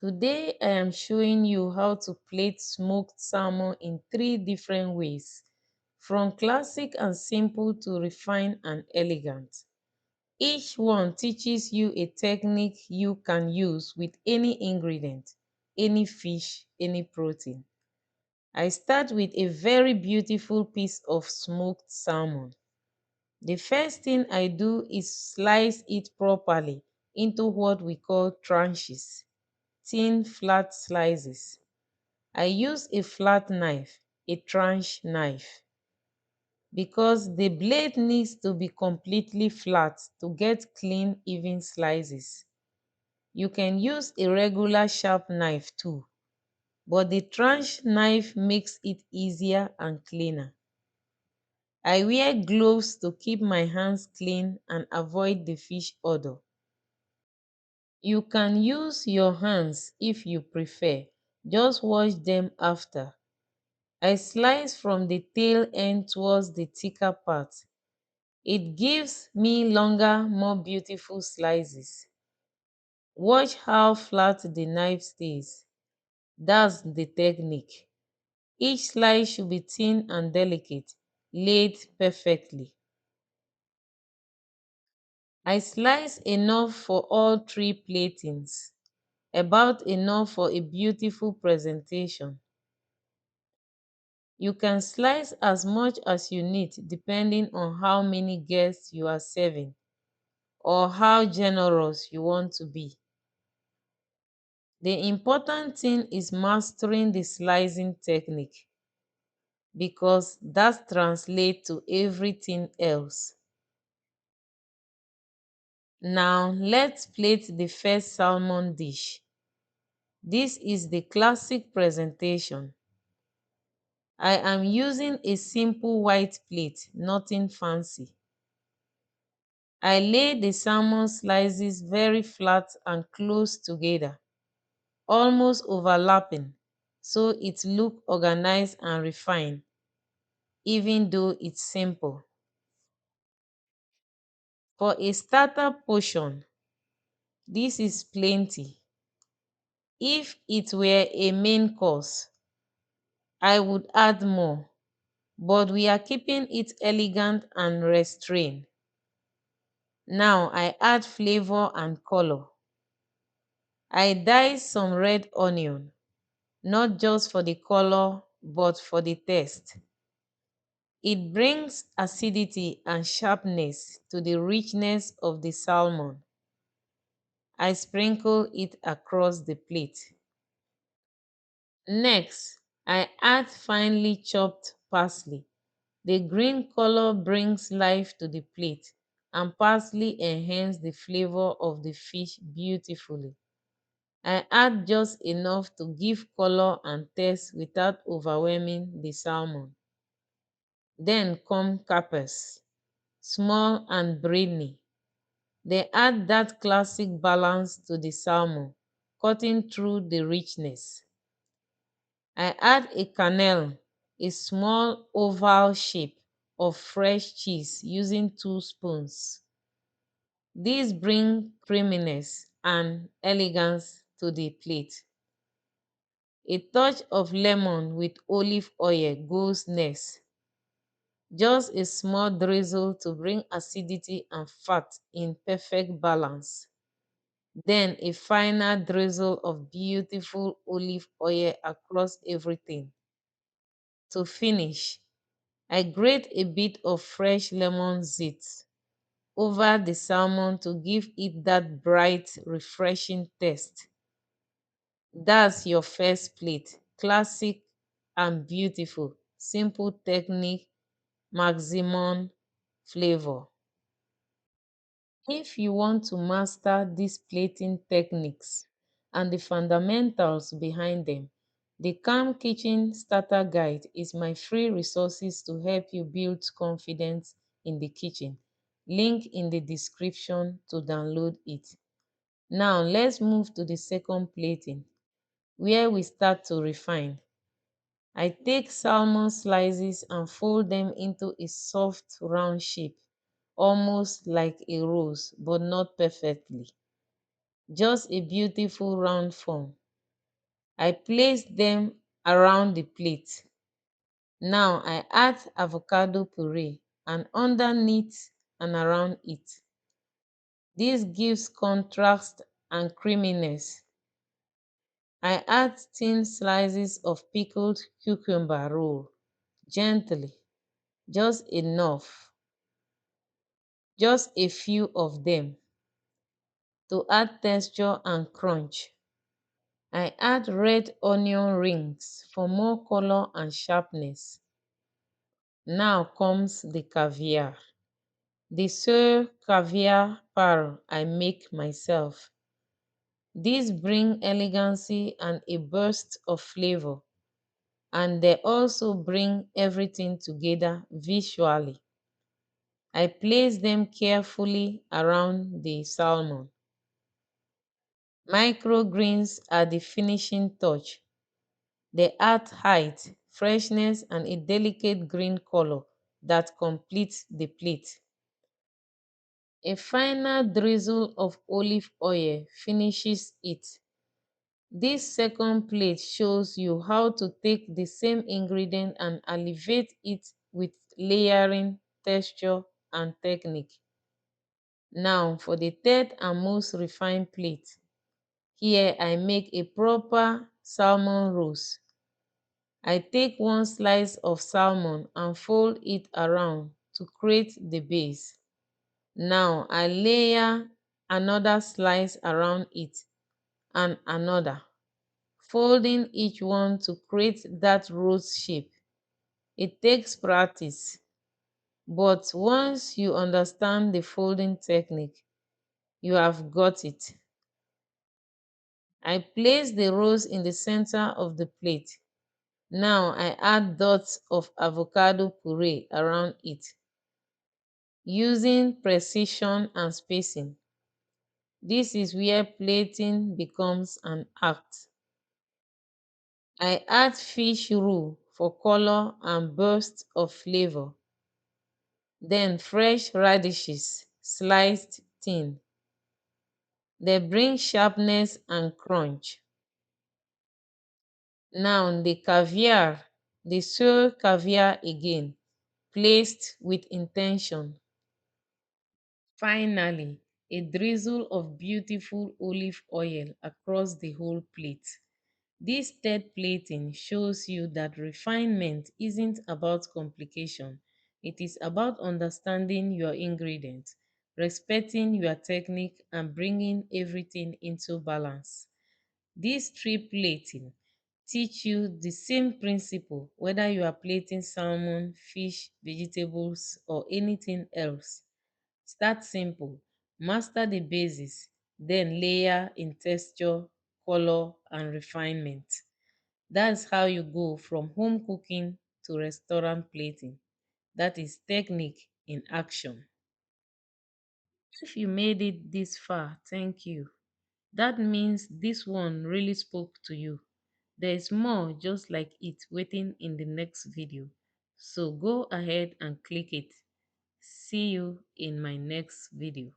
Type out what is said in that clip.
Today I am showing you how to plate smoked salmon in 3 different ways, from classic and simple to refined and elegant. Each one teaches you a technique you can use with any ingredient, any fish, any protein. I start with a very beautiful piece of smoked salmon. The first thing I do is slice it properly into what we call tranches, thin flat slices. I use a flat knife, a tranche knife, because the blade needs to be completely flat to get clean, even slices. You can use a regular sharp knife too, but the tranche knife makes it easier and cleaner. I wear gloves to keep my hands clean and avoid the fish odor. You can use your hands if you prefer, just wash them after. I slice from the tail end towards the thicker part. It gives me longer, more beautiful slices. Watch how flat the knife stays. That's the technique. Each slice should be thin and delicate, laid perfectly. I slice enough for all 3 platings, about enough for a beautiful presentation. You can slice as much as you need depending on how many guests you are serving or how generous you want to be. The important thing is mastering the slicing technique, because that translates to everything else. Now let's plate the first salmon dish. This is the classic presentation. I am using a simple white plate, nothing fancy. I lay the salmon slices very flat and close together, almost overlapping, so it looks organized and refined, even though it's simple. For a starter portion, this is plenty. If it were a main course, I would add more, but we are keeping it elegant and restrained. Now I add flavor and color. I dice some red onion, not just for the color, but for the taste. It brings acidity and sharpness to the richness of the salmon. I sprinkle it across the plate. Next, I add finely chopped parsley. The green color brings life to the plate, and parsley enhances the flavor of the fish beautifully. I add just enough to give color and taste without overwhelming the salmon. Then come capers, small and brainy. They add that classic balance to the salmon, cutting through the richness. I add a kernel, a small oval shape of fresh cheese using 2 spoons. These bring creaminess and elegance to the plate. A touch of lemon with olive oil goes next. Just a small drizzle to bring acidity and fat in perfect balance. Then a final drizzle of beautiful olive oil across everything. To finish, I grate a bit of fresh lemon zest over the salmon to give it that bright, refreshing taste. That's your first plate. Classic and beautiful. Simple technique, maximum flavor. If you want to master these plating techniques and the fundamentals behind them, the Calm Kitchen Starter Guide is my free resources to help you build confidence in the kitchen. Link in the description to download it. Now let's move to the second plating, where we start to refine. I take salmon slices and fold them into a soft round shape, almost like a rose, but not perfectly. Just a beautiful round form. I place them around the plate. Now I add avocado puree and underneath and around it. This gives contrast and creaminess. I add thin slices of pickled cucumber roll gently, just enough, just a few of them to add texture and crunch. I add red onion rings for more color and sharpness. Now comes the caviar. The Sir caviar pearl I make myself. These bring elegancy and a burst of flavor, and they also bring everything together visually. I place them carefully around the salmon. Microgreens are the finishing touch. They add height, freshness, and a delicate green color that completes the plate. A final drizzle of olive oil finishes it. This second plate shows you how to take the same ingredient and elevate it with layering, texture, and technique. Now for the third and most refined plate. Here I make a proper salmon roast. I take one slice of salmon and fold it around to create the base. Now I layer another slice around it and another, folding each one to create that rose shape. It takes practice, but once you understand the folding technique, you have got it. I place the rose in the center of the plate. Now I add dots of avocado puree around it, using precision and spacing. This is where plating becomes an art. I add fish roux for color and burst of flavor. Then fresh radishes sliced thin. They bring sharpness and crunch. Now the caviar, the sour caviar again, placed with intention. Finally, a drizzle of beautiful olive oil across the whole plate. This third plating shows you that refinement isn't about complication. It is about understanding your ingredients, respecting your technique, and bringing everything into balance. This three plating teach you the same principle whether you are plating salmon, fish, vegetables, or anything else. Start simple, master the basics, then layer in texture, color, and refinement. That's how you go from home cooking to restaurant plating. That is technique in action. If you made it this far, thank you. That means this one really spoke to you. There is more just like it waiting in the next video. So go ahead and click it. See you in my next video.